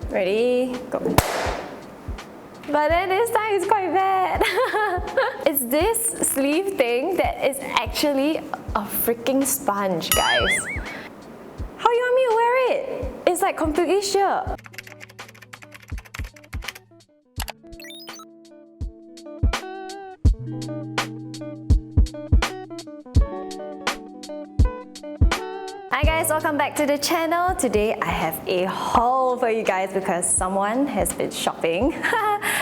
Ready? Go. But then this time it's quite bad. It's this sleeve thing that is actually a freaking sponge, guys. How you want me to wear it? It's like completely sheer. Hi guys, welcome back to the channel. Today I have a haul for you guys because someone has been shopping.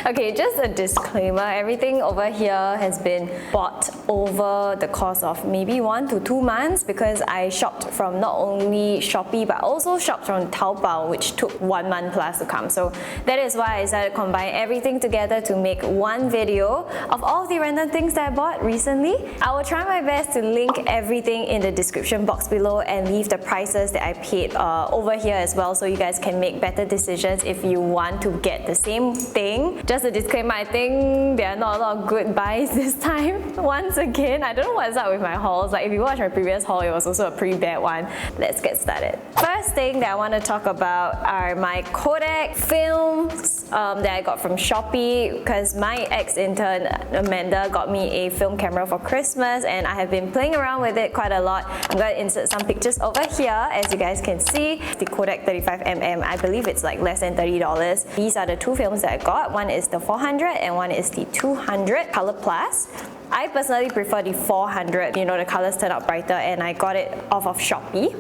Okay, just a disclaimer, everything over here has been bought over the course of maybe 1 to 2 months because I shopped from not only Shopee but also shopped from TaoBao, which took 1 month plus to come. So that is why I decided to combine everything together to make one video of all the random things that I bought recently. I will try my best to link everything in the description box below and leave the prices that I paid over here as well, so you guys can make better decisions if you want to get the same thing. Just a disclaimer, I think there are not a lot of good buys this time. Once again, I don't know what's up with my hauls. Like if you watched my previous haul, it was also a pretty bad one. Let's get started. First thing that I want to talk about are my Kodak films that I got from Shopee because my ex-intern Amanda got me a film camera for Christmas and I have been playing around with it quite a lot. I'm going to insert some pictures over here as you guys can see. The Kodak 35mm, I believe it's like less than $30. These are the two films that I got. One is the 400 and one is the 200 Color Plus. I personally prefer the 400, you know, the colors turn out brighter, and I got it off of Shopee.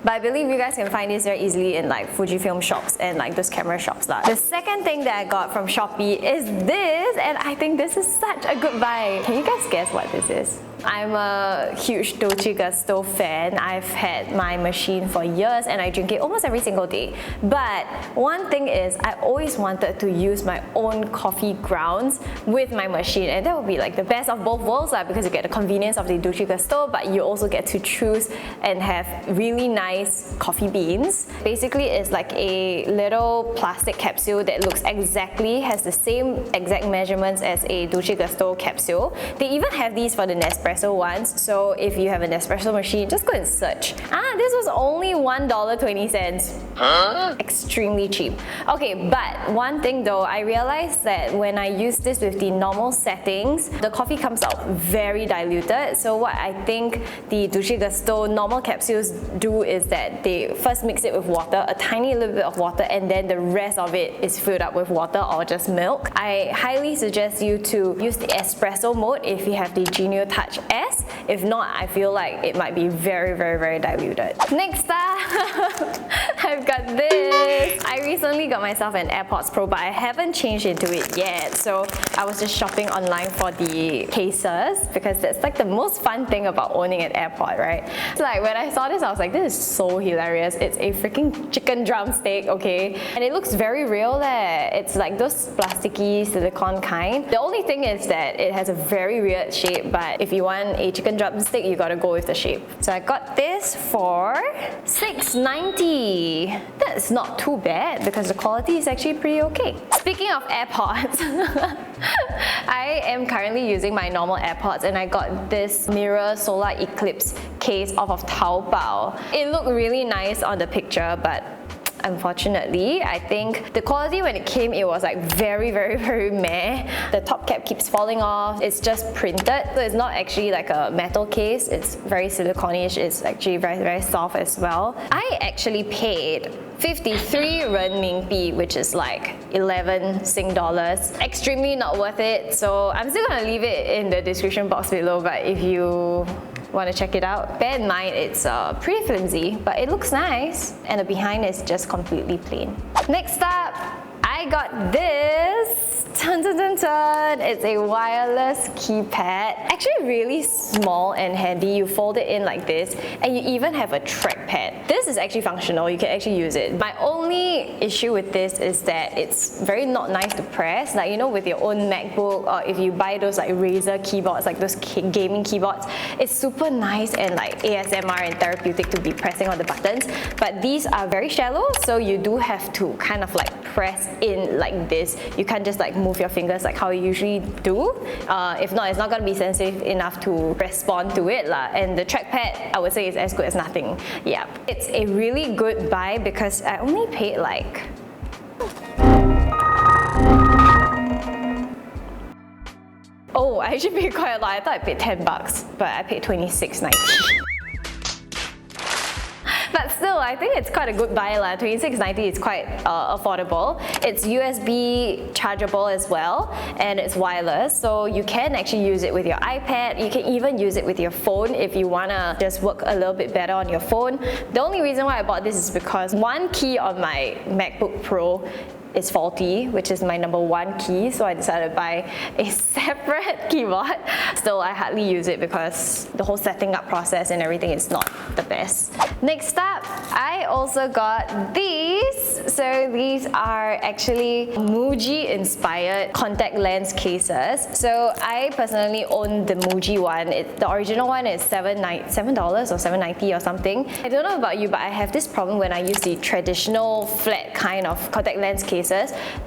But I believe you guys can find this very easily in like Fujifilm shops and like those camera shops lah. The second thing that I got from Shopee is this, and I think this is such a good buy. Can you guys guess what this is? I'm a huge Dolce Gusto fan. I've had my machine for years and I drink it almost every single day. But one thing is, I always wanted to use my own coffee grounds with my machine, and that would be like the best of both worlds lah, because you get the convenience of the Dolce Gusto, but you also get to choose and have really nice coffee beans. Basically, it's like a little plastic capsule that looks has the same exact measurements as a Dolce Gusto capsule. They even have these for the Nespresso ones, so if you have an espresso machine, just go and search. This was only $1.20. Extremely cheap. Okay, but one thing though, I realized that when I use this with the normal settings, the coffee comes out very diluted. So what I think the Dolce Gusto normal capsules do is that they first mix it with water, a tiny little bit of water, and then the rest of it is filled up with water or just milk. I highly suggest you to use the espresso mode if you have the Genio Touch S. If not, I feel like it might be very, very, very diluted. Next up, I've got this. I recently got myself an Airpods Pro, but I haven't changed into it yet. So I was just shopping online for the cases because that's like the most fun thing about owning an AirPod, right? So like when I saw this, I was like, this is so hilarious. It's a freaking chicken drumstick, okay? And it looks very real leh. It's like those plasticky silicone kind. The only thing is that it has a very weird shape, but if you want a chicken drumstick, you gotta go with the shape. So I got this for $6.90. That's not too bad because the quality is actually pretty okay. Speaking of AirPods, I am currently using my normal AirPods and I got this mirror solar Eclipse case off of TaoBao. It looked really nice on the picture, but unfortunately, I think the quality when it came, it was like very, very, very meh. The top cap keeps falling off. It's just printed, so it's not actually like a metal case. It's very silicone-ish. It's actually very, very soft as well. I actually paid 53 renminbi, which is like 11 Sing dollars. Extremely not worth it. So I'm still gonna leave it in the description box below, but if you want to check it out, bear in mind it's pretty flimsy, but it looks nice, and the behind is just completely plain. Next up, I got this. Dun, dun, dun, dun. It's a wireless keypad. Actually really small and handy. You fold it in like this, and you even have a trackpad. This is actually functional. You can actually use it. My only issue with this is that it's very not nice to press. Like, you know, with your own MacBook, or if you buy those like Razer keyboards, like those gaming keyboards, it's super nice and like ASMR and therapeutic to be pressing on the buttons. But these are very shallow, so you do have to kind of like press in like this. You can't just like move your fingers like how you usually do. If not, it's not going to be sensitive enough to respond to it lah. And the trackpad, I would say, is as good as nothing. Yeah, it's a really good buy because I only paid like I actually paid quite a lot. I thought I paid 10 bucks, but I paid $26.90. But still, I think it's quite a good buy. $26.90 is quite affordable. It's USB chargeable as well, and it's wireless, so you can actually use it with your iPad. You can even use it with your phone if you wanna just work a little bit better on your phone. The only reason why I bought this is because one key on my MacBook Pro is faulty, which is my number one key, so I decided to buy a separate keyboard. Still, I hardly use it because the whole setting up process and everything is not the best. Next up, I also got these. So these are actually Muji inspired contact lens cases. So I personally own the Muji one. The original one is $7 or $7.90 or something. I don't know about you, but I have this problem when I use the traditional flat kind of contact lens cases.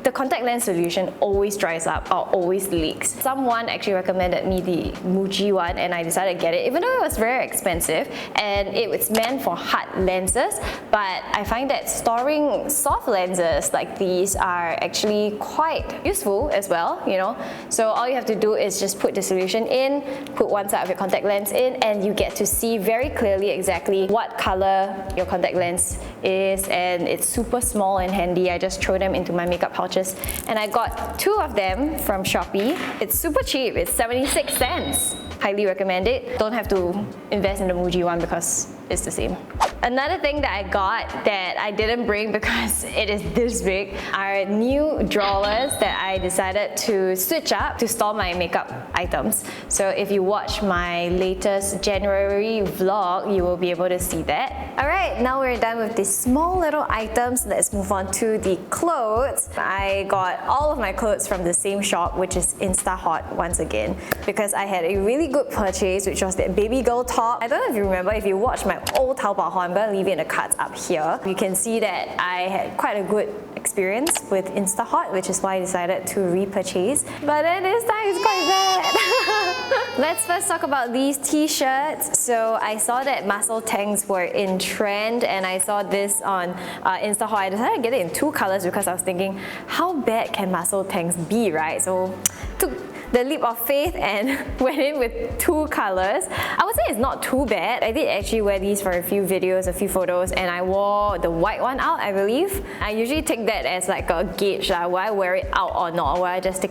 The contact lens solution always dries up or always leaks. Someone actually recommended me the Muji one and I decided to get it, even though it was very expensive and it was meant for hard lenses. But I find that storing soft lenses like these are actually quite useful as well, you know. So all you have to do is just put the solution in, put one side of your contact lens in, and you get to see very clearly exactly what color your contact lens is, and it's super small and handy. I just throw them into my makeup pouches, and I got 2 of them from Shopee. It's super cheap, it's 76 cents. Highly recommend it. Don't have to invest in the Muji one because it's the same. Another thing that I got that I didn't bring because it is this big are new drawers that I decided to switch up to store my makeup items. So if you watch my latest January vlog, you will be able to see that. Alright, now we're done with these small little items. Let's move on to the clothes. I got all of my clothes from the same shop, which is InstaHot once again, because I had a really good purchase, which was that baby girl top. I don't know if you remember, if you watch my old TaoBao haul, I'm going to leave it in the cards up here. You can see that I had quite a good experience with InstaHot, which is why I decided to repurchase. But then this time it's quite bad. Let's first talk about these t-shirts. So I saw that muscle tanks were in trend and I saw this on InstaHot. I decided to get it in 2 colors because I was thinking, how bad can muscle tanks be, right? So took the leap of faith and went in with 2 colors. I would say it's not too bad. I did actually wear these for a few videos, a few photos, and I wore the white one out, I believe. I usually take that as like a gauge, will I wear it out or not, or will I just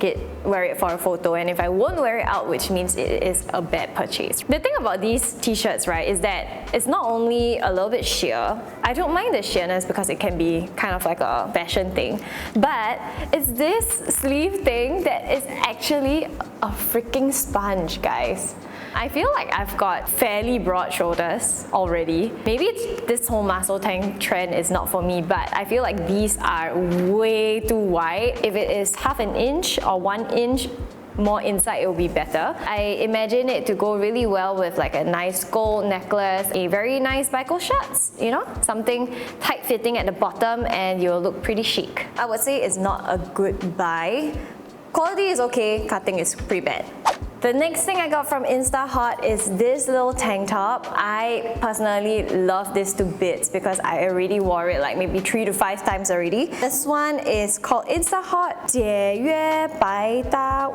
wear it for a photo, and if I won't wear it out, which means it is a bad purchase. The thing about these t-shirts, right, is that it's not only a little bit sheer. I don't mind the sheerness because it can be kind of like a fashion thing, but it's this sleeve thing that is actually a freaking sponge, guys. I feel like I've got fairly broad shoulders already. Maybe this whole muscle tank trend is not for me, but I feel like these are way too wide. If it is half an inch or 1 inch more inside, it will be better. I imagine it to go really well with like a nice gold necklace, a very nice bicycle shorts, you know, something tight fitting at the bottom, and you'll look pretty chic. I would say it's not a good buy. Quality is okay, cutting is pretty bad. The next thing I got from InstaHot is this little tank top. I personally love this to bits because I already wore it like maybe 3 to 5 times already. This one is called InstaHot 解约百搭.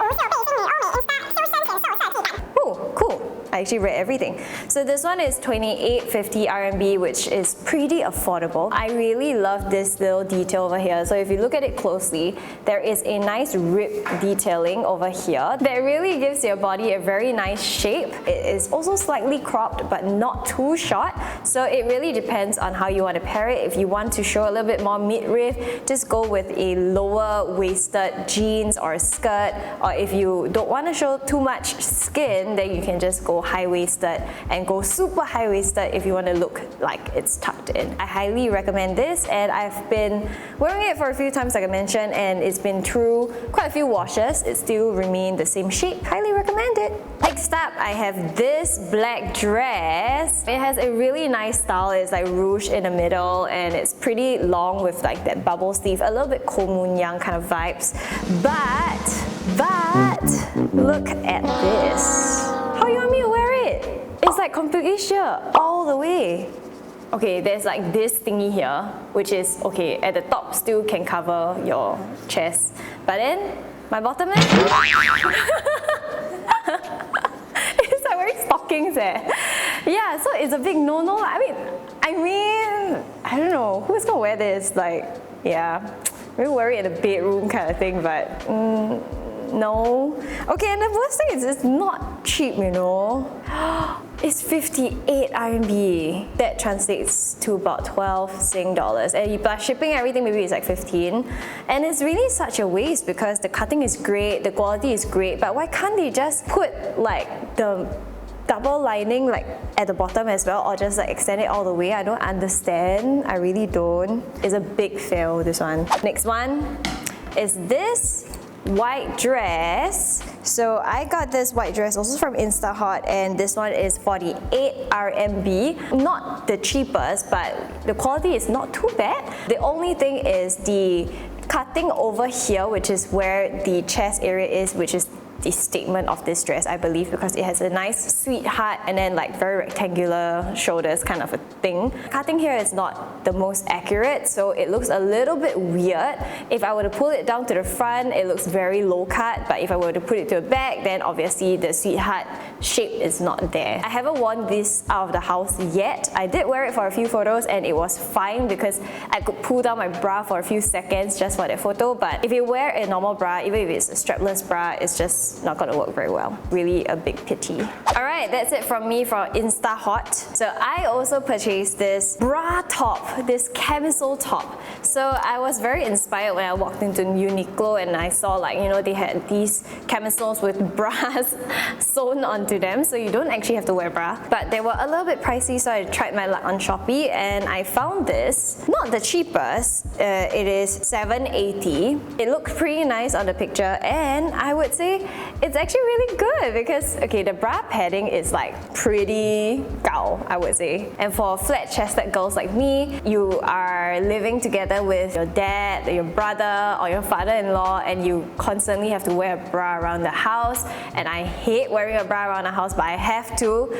Oh, cool. I actually read everything. So this one is 28.50 RMB, which is pretty affordable. I really love this little detail over here. So if you look at it closely, there is a nice rib detailing over here that really gives your body a very nice shape. It is also slightly cropped, but not too short. So it really depends on how you want to pair it. If you want to show a little bit more midriff, just go with a lower waisted jeans or skirt. Or if you don't want to show too much skin, then you can just go high-waisted and go super high-waisted if you want to look like it's tucked in. I highly recommend this, and I've been wearing it for a few times like I mentioned, and it's been through quite a few washes. It still remained the same shape. Highly recommend it. Next up, I have this black dress. It has a really nice style. It's like ruched in the middle and it's pretty long with like that bubble sleeve, a little bit Koh Moon Young kind of vibes. But look at this. How you want me to wear it? It's like completely sheer all the way. Okay, there's like this thingy here, which is, okay, at the top still can cover your chest. But then, my bottom is... It's like wearing stockings eh. Yeah, so it's a big no-no. I mean, I don't know, who's gonna wear this? Like, yeah, maybe wear it in the bedroom kind of thing, but no. Okay, and the worst thing is it's not cheap, you know. It's 58 RMB. That translates to about 12 Sing dollars. And plus shipping everything, maybe it's like 15. And it's really such a waste because the cutting is great, the quality is great, but why can't they just put like the double lining like at the bottom as well, or just like extend it all the way? I don't understand. I really don't. It's a big fail, this one. Next one is this white dress. So I got this white dress also from Instahot, and this one is 48 RMB. Not the cheapest, but the quality is not too bad. The only thing is the cutting over here, which is where the chest area is, which is the statement of this dress, I believe, because it has a nice sweetheart and then like very rectangular shoulders kind of a thing. Cutting here is not the most accurate, so it looks a little bit weird. If I were to pull it down to the front, it looks very low cut, but if I were to put it to the back, then obviously the sweetheart shape is not there. I haven't worn this out of the house yet. I did wear it for a few photos and it was fine because I could pull down my bra for a few seconds just for that photo, but if you wear a normal bra, even if it's a strapless bra, it's just not gonna work very well. Really a big pity. Alright, that's it from me from Instahot. So I also purchased this bra top, this camisole top. So I was very inspired when I walked into Uniqlo and I saw, like, you know, they had these camisoles with bras sewn onto them, so you don't actually have to wear a bra. But they were a little bit pricey, so I tried my luck on Shopee and I found this. Not the cheapest, it is 780. It looked pretty nice on the picture, and I would say it's actually really good because, okay, the bra padding is like pretty gao, I would say. And for flat-chested girls like me, you are living together with your dad, your brother, or your father-in-law, and you constantly have to wear a bra around the house. And I hate wearing a bra around the house, but I have to.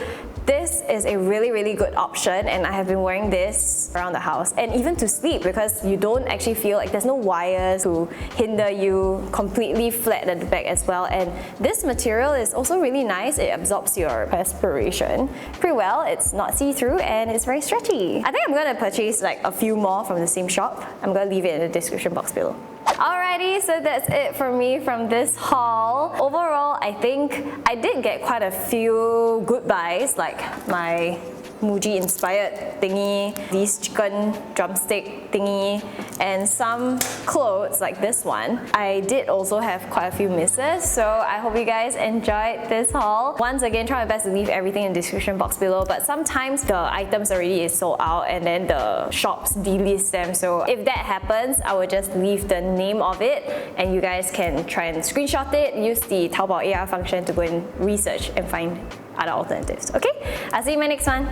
This is a really, really good option, and I have been wearing this around the house and even to sleep because you don't actually feel like there's no wires to hinder you, completely flat at the back as well. And this material is also really nice. It absorbs your perspiration pretty well. It's not see-through and it's very stretchy. I think I'm gonna purchase like a few more from the same shop. I'm gonna leave it in the description box below. Alrighty, so that's it for me from this haul. Overall, I think I did get quite a few good buys, like my Muji inspired thingy, these chicken drumstick thingy, and some clothes like this one. I did also have quite a few misses, so I hope you guys enjoyed this haul. Once again, try my best to leave everything in the description box below, but sometimes the items already is sold out and then the shops delist them, so if that happens, I will just leave the name of it and you guys can try and screenshot it, use the TaoBao AI function to go and research and find other alternatives. Okay? I'll see you in my next one.